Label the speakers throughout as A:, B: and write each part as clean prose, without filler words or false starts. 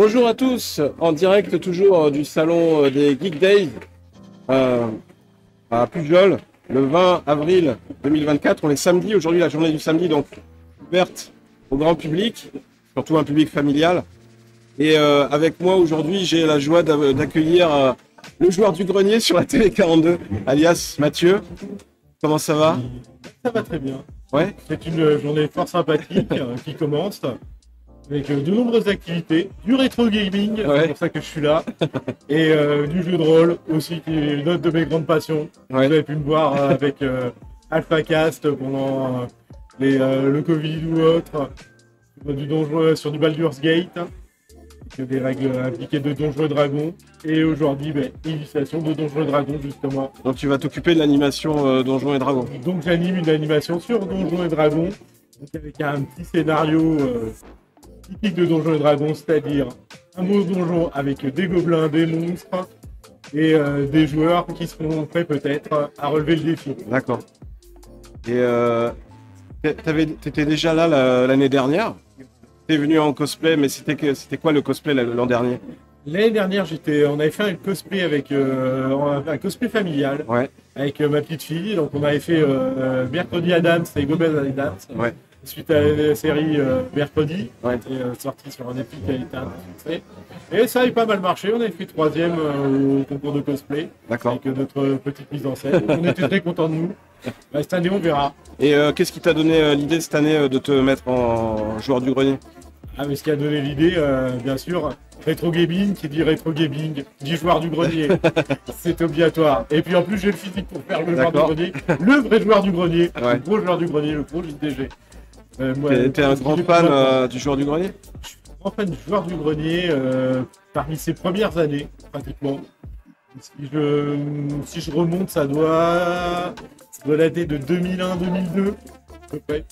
A: Bonjour à tous, en direct toujours du salon des Geek Days à Pujol, le 20 avril 2024. On est samedi, aujourd'hui la journée du samedi, donc ouverte au grand public, surtout un public familial. Et avec moi aujourd'hui, j'ai la joie d'accueillir le joueur du grenier sur la télé 42, alias Mathieu. Comment ça va?
B: Ça va très bien.
A: Ouais.
B: C'est une journée fort sympathique qui commence avec de nombreuses activités, du rétro gaming,
A: Ouais.
B: c'est pour ça que je suis là, et du jeu de rôle aussi, qui est une autre de mes grandes passions.
A: Ouais.
B: Vous avez pu me voir avec AlphaCast pendant le Covid ou autre, sur du Baldur's Gate, avec des règles appliquées de Donjons et Dragons, et aujourd'hui, illustration de Donjons et Dragons justement.
A: Donc tu vas t'occuper de l'animation Donjons et Dragons.
B: Donc j'anime une animation sur Donjons et Dragons, donc avec un petit scénario typique de Donjons et Dragons, c'est-à-dire un beau donjon avec des gobelins, des monstres et des joueurs qui seront prêts peut-être à relever le défi.
A: D'accord. Et t'étais déjà là l'année dernière? T'es venu en cosplay, mais c'était quoi le cosplay l'an dernier?
B: L'année dernière, on avait fait un cosplay avec un cosplay familial
A: Ouais,
B: avec ma petite fille. Donc on avait fait Mercredi Adams et Gomez Adams.
A: ouais,
B: Suite à la série Mercredi,
A: ouais.
B: qui est sortie sur un épisode qui a été un succès. Et ça a pas mal marché, on avait fait troisième au concours de cosplay,
A: D'accord.
B: avec notre petite mise en scène. On était très contents de nous. Cette année, on verra.
A: Et qu'est-ce qui t'a donné l'idée cette année de te mettre en joueur du grenier?
B: Ah, mais ce qui a donné l'idée, bien sûr, rétro gaming, qui dit rétro gaming, dit joueur du grenier. C'est obligatoire. Et puis en plus, j'ai le physique pour faire le joueur du
A: D'accord.
B: grenier, le vrai joueur du grenier,
A: Ouais.
B: le gros joueur du grenier, le gros JDG.
A: T'es un grand fan du joueur du grenier?
B: Je suis grand fan du joueur du grenier parmi ses premières années, pratiquement. Si je remonte, ça doit dater de 2001-2002, à peu près.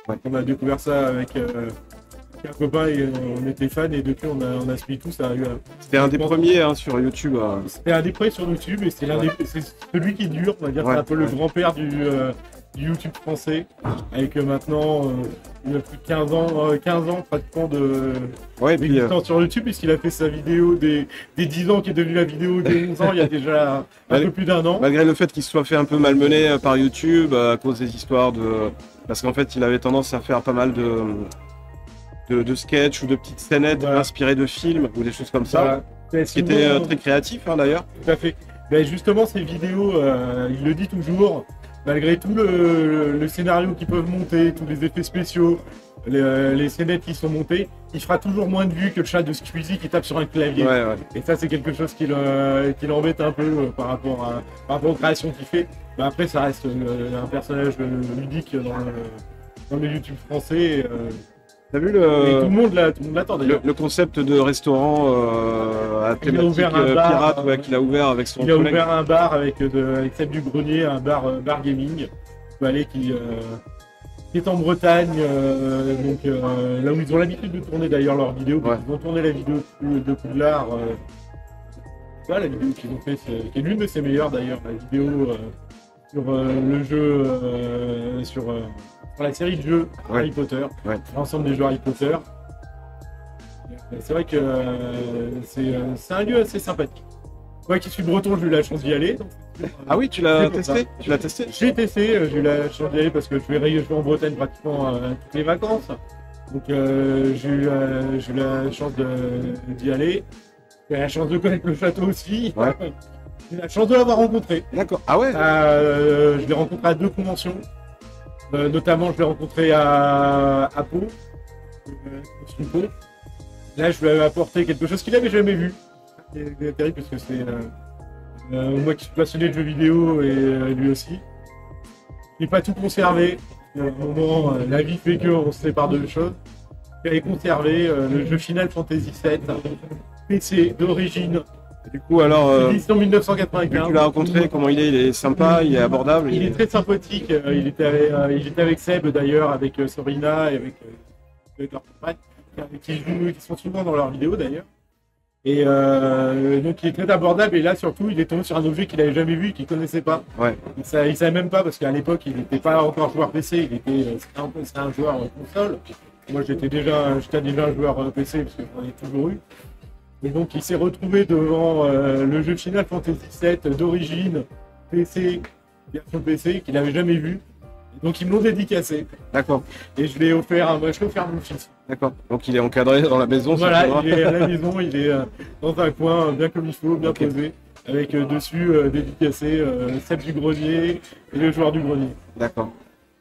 A: Ouais.
B: On a découvert ça avec un copain et on était fans et depuis on a suivi tout. Ça a eu
A: C'était un des premiers sur YouTube.
B: C'était un des premiers sur YouTube et c'est c'est celui qui dure, on va dire,
A: Ouais.
B: c'est un peu le grand-père du YouTube français, avec maintenant il a plus de 15 ans pratiquement
A: Ouais, et puis
B: d'existence sur YouTube, puisqu'il a fait sa vidéo des 10 ans qui est devenue la vidéo des 11 ans il y a déjà un peu plus d'un an.
A: malgré le fait qu'il se soit fait un peu malmener par YouTube à cause des histoires parce qu'en fait il avait tendance à faire pas mal de sketchs ou de petites scénettes
B: Voilà.
A: inspirées de films ou des choses comme ça,
B: Voilà.
A: ce qui était très créatif d'ailleurs.
B: Tout à fait. Ben justement, ces vidéos, il le dit toujours, malgré tout le scénario qu'ils peuvent monter, tous les effets spéciaux, les scénettes qui sont montées, il fera toujours moins de vues que le chat de Squeezie qui tape sur un clavier.
A: Ouais, ouais.
B: Et ça, c'est quelque chose qui l'embête un peu par rapport aux créations qu'il fait. Mais après, ça reste un personnage ludique dans le YouTube français.
A: T'as vu
B: Et tout le monde l'attend d'ailleurs.
A: le concept de restaurant à
B: Il a
A: thématique
B: ouvert un bar,
A: pirate qu'il a ouvert avec son
B: Il a
A: collègue.
B: ouvert un bar avec Seb du Grenier, un bar gaming. Vous aller qui est en Bretagne, là où ils ont l'habitude de tourner d'ailleurs leurs vidéos.
A: Ouais.
B: Ils ont tourné la vidéo de Poudlard. La vidéo qu'ils ont fait, qui est l'une de ses meilleures d'ailleurs, la vidéo sur le jeu, sur la série de jeux
A: Ouais.
B: Harry Potter,
A: Ouais.
B: l'ensemble des jeux Harry Potter. C'est vrai que c'est un lieu assez sympathique. Moi qui suis breton, j'ai eu la chance d'y aller. Donc,
A: Ah oui, tu l'as
B: c'est pour ça.
A: testé? Tu l'as testé?
B: J'ai testé, j'ai eu la chance d'y aller parce que je vais en Bretagne pratiquement toutes les vacances. Donc j'ai eu la chance d'y aller. J'ai eu la chance de connaître le château aussi.
A: Ouais.
B: J'ai eu la chance de l'avoir rencontré.
A: D'accord. Ah ouais?
B: Je l'ai rencontré à 2 conventions. Notamment, je l'ai rencontré à Pau. Sur Pau. Là, je lui avais apporté quelque chose qu'il n'avait jamais vu. C'est terrible parce que c'est moi qui suis passionné de jeux vidéo et lui aussi. Je n'ai pas tout conservé. À un moment, la vie fait qu'on se sépare de choses. J'avais conservé le jeu Final Fantasy VII, PC d'origine,
A: Du coup, alors,
B: édition
A: vu
B: 1995.
A: que tu l'as rencontré, comment il est sympa, il est abordable.
B: Il est très sympathique. Il était avec Seb d'ailleurs, avec Sorina et avec leur compagne, qui sont souvent dans leurs vidéos d'ailleurs. Et donc il est très abordable et là surtout il est tombé sur un objet qu'il n'avait jamais vu et qu'il ne connaissait pas.
A: Ouais.
B: Il savait même pas parce qu'à l'époque il n'était pas encore joueur PC, c'était un joueur console. Moi j'étais déjà un joueur PC parce que j'en ai toujours eu. Et donc il s'est retrouvé devant le jeu Final Fantasy VII d'origine PC, version PC, qu'il n'avait jamais vu. Et donc ils me l'ont dédicacé.
A: D'accord.
B: Et je l'ai offert, je l'ai offert à mon fils.
A: D'accord. Donc il est encadré dans la maison.
B: Voilà, il est à la maison, il est dans un coin bien comme il faut, bien posé, avec dessus dédicacé Seb du grenier et le joueur du grenier.
A: D'accord.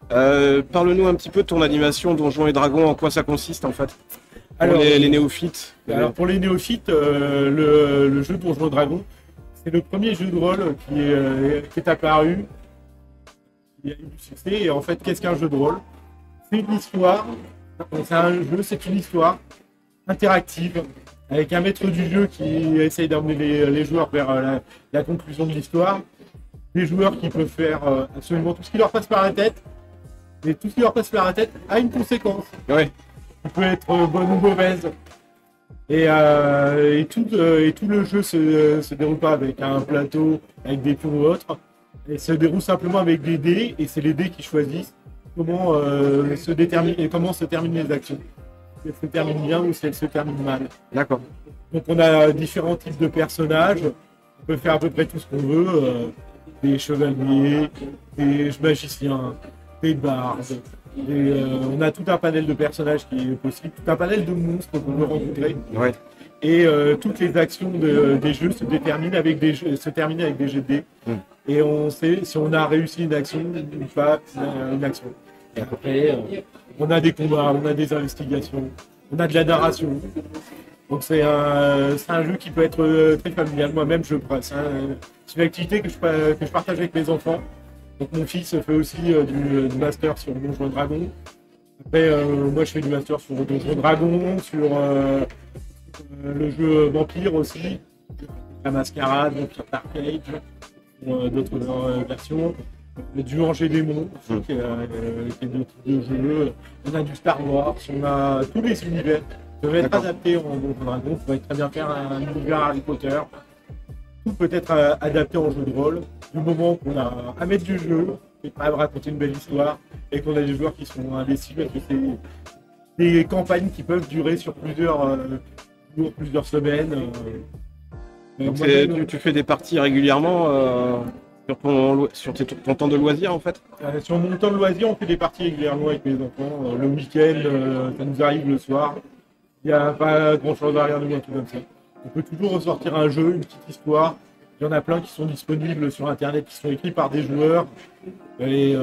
A: Parle-nous un petit peu de ton animation Donjons et Dragons, en quoi ça consiste en fait pour
B: Alors,
A: les néophytes.
B: Alors pour les néophytes, le jeu Donjons et Dragons, c'est le premier jeu de rôle qui est apparu, qui a eu du succès. Et en fait, qu'est-ce qu'un jeu de rôle? C'est une histoire, c'est un jeu, c'est une histoire interactive, avec un maître du jeu qui essaye d'emmener les joueurs vers la conclusion de l'histoire. Des joueurs qui peuvent faire absolument tout ce qui leur passe par la tête, et tout ce qui leur passe par la tête a une conséquence.
A: Ouais.
B: Qui peut être bonne ou mauvaise. Et tout le jeu se déroule pas avec un plateau, avec des pions ou autre. Il se déroule simplement avec des dés, et c'est les dés qui choisissent comment se terminent les actions. Si elles se terminent bien ou si elles se terminent mal.
A: D'accord.
B: Donc on a différents types de personnages. On peut faire à peu près tout ce qu'on veut. Des chevaliers, des magiciens, des bardes. On a tout un panel de personnages qui est possible, tout un panel de monstres qu'on peut rencontrer.
A: Ouais.
B: Et toutes les actions des jeux se terminent avec des jets de dés. Et on sait si on a réussi une action ou pas une action. Et après, on a des combats, on a des investigations, on a de la narration. Donc c'est un jeu qui peut être très familial. Moi-même, c'est une activité que je partage avec mes enfants. Donc mon fils fait aussi du master sur Donjons et Dragons. Après, moi je fais du master sur Donjons et Dragons, sur le jeu Vampire aussi, la Mascarade, Vampire Dark Age, d'autres versions. Du Angers Démon, qui est d'autres jeux. On a du Star Wars, on a tous les univers qui peuvent être adaptés en Donjons et Dragons. On pourrait très bien faire un univers Harry Potter. Tout peut être adapté en jeu de rôle, du moment qu'on a un maître du jeu, qui est capable de raconter une belle histoire, et qu'on a des joueurs qui sont investis, parce que c'est des campagnes qui peuvent durer sur plusieurs jours, plusieurs semaines.
A: Donc tu fais des parties régulièrement sur ton temps de loisir en fait?
B: Sur mon temps de loisir, on fait des parties régulièrement avec mes enfants. Le week-end, ça nous arrive le soir. Il n'y a pas grand-chose derrière nous, un truc comme ça. On peut toujours ressortir un jeu, une petite histoire. Il y en a plein qui sont disponibles sur Internet, qui sont écrits par des joueurs. Et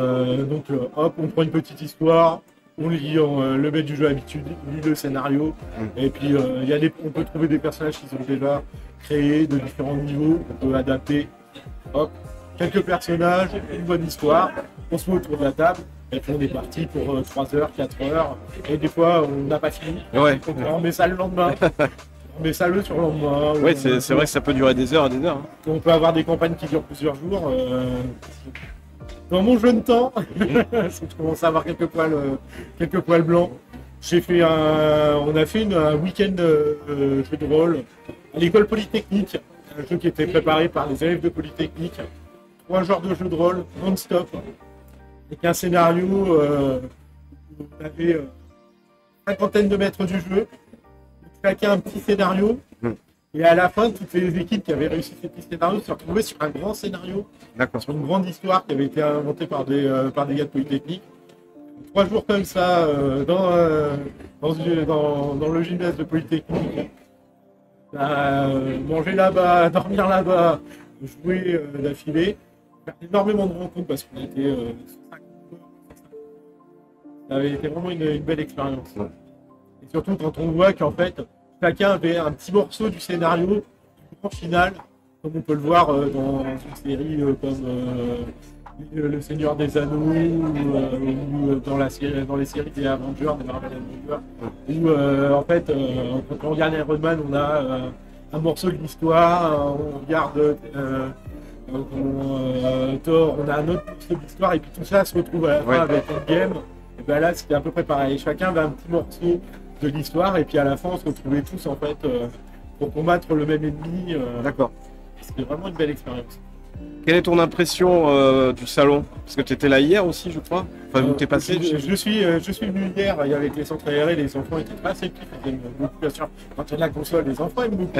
B: donc, hop, on prend une petite histoire, on lit le maître du jeu habituel, lit le scénario. Et puis, on peut trouver des personnages qui sont déjà créés de différents niveaux, on peut adapter. Hop, quelques personnages, une bonne histoire. On se met autour de la table. Et puis on est parti pour 3 heures, 4 heures. Et des fois, on n'a pas fini.
A: Ouais.
B: Donc, on met ça le lendemain. Mais ça le surlendemain.
A: Oui, c'est vrai que ça peut durer des heures et des heures.
B: On peut avoir des campagnes qui durent plusieurs jours. Dans mon jeune temps, je commence à avoir quelques poils blancs. On a fait un week-end jeu de rôle à l'école polytechnique, un jeu qui était préparé par les élèves de Polytechnique. 3 genres de jeu de rôle non-stop, avec un scénario. On avait 50 de maîtres du jeu. Chacun un petit scénario, et à la fin, toutes les équipes qui avaient réussi ces petits scénarios se retrouvaient sur un grand scénario, sur une grande histoire qui avait été inventée par des gars de Polytechnique. 3 jours comme ça, dans le gymnase de Polytechnique, manger là-bas, dormir là-bas, jouer d'affilée, faire énormément de rencontres parce qu'on était ça avait été vraiment une belle expérience. Et surtout quand on voit qu'en fait, chacun avait un petit morceau du scénario, du grand final, comme on peut le voir dans une série comme Le Seigneur des Anneaux, ou dans les séries des Avengers, des Marvel Avengers, où en fait, quand on regarde Iron Man, on a un morceau de l'histoire, on regarde Thor, on a un autre morceau de l'histoire, et puis tout ça se retrouve à la fin avec Endgame. Et ben là, c'était à peu près pareil. Chacun avait un petit morceau de l'histoire, et puis à la fin, on se retrouvait tous en fait pour combattre le même ennemi.
A: D'accord.
B: C'était vraiment une belle expérience.
A: Quelle est ton impression du salon? Parce que tu étais là hier aussi, je crois. Enfin, vous t'es passé.
B: Je suis venu hier avec les centres aérés, les enfants étaient très réceptifs, ils aiment beaucoup, bien sûr. Quand il y a de la console, les enfants aiment beaucoup.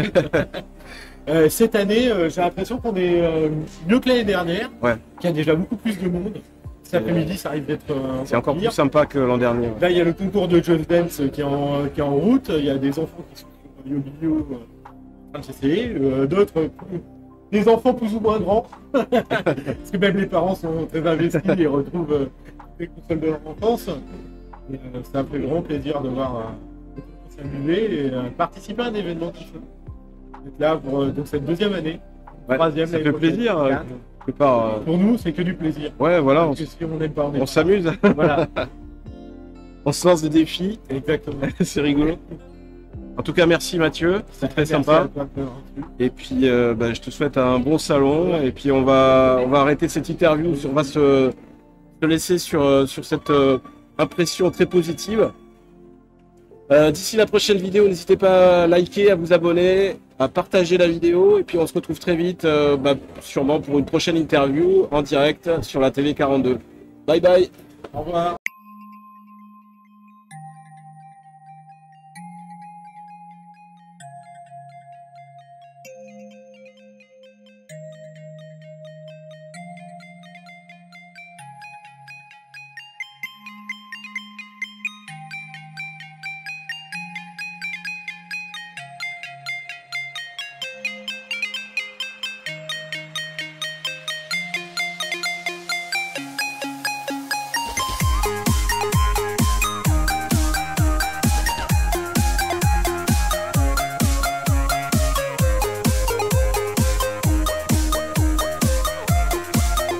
B: Cette année, j'ai l'impression qu'on est mieux que l'année dernière,
A: Ouais.
B: qu'il y a déjà beaucoup plus de monde. Cet après-midi, ça risque d'être
A: C'est encore
B: pire.
A: plus sympa que l'an dernier.
B: Là, il y a le concours de Just Dance qui est en route. Il y a des enfants qui sont sur Yo-Bio en train de s'essayer. D'autres, des enfants plus ou moins grands. Parce que même les parents sont très investis et retrouvent les consoles de leur enfance. Et, ça me fait grand plaisir de voir s'amuser et participer à un événement qui fait. Être là pour donc cette deuxième année.
A: Ouais,
B: Troisième,
A: ça
B: l'année
A: fait
B: prochaine,
A: plaisir.
B: quatre.
A: Quelque part,
B: Pour nous, c'est que du plaisir.
A: ouais, voilà,
B: Parce que si on n'aime pas, on
A: on s'amuse.
B: Voilà,
A: On se lance des défis.
B: exactement.
A: C'est rigolo. En tout cas, merci Mathieu. C'était très
B: Merci
A: sympa.
B: à toi de m'avoir reçu.
A: Et puis, je te souhaite un bon salon. Et puis, on va arrêter cette interview. On va se laisser sur cette impression très positive. D'ici la prochaine vidéo, n'hésitez pas à liker, à vous abonner, à partager la vidéo. Et puis, on se retrouve très vite, sûrement pour une prochaine interview en direct sur la télé 42. Bye bye.
B: Au revoir.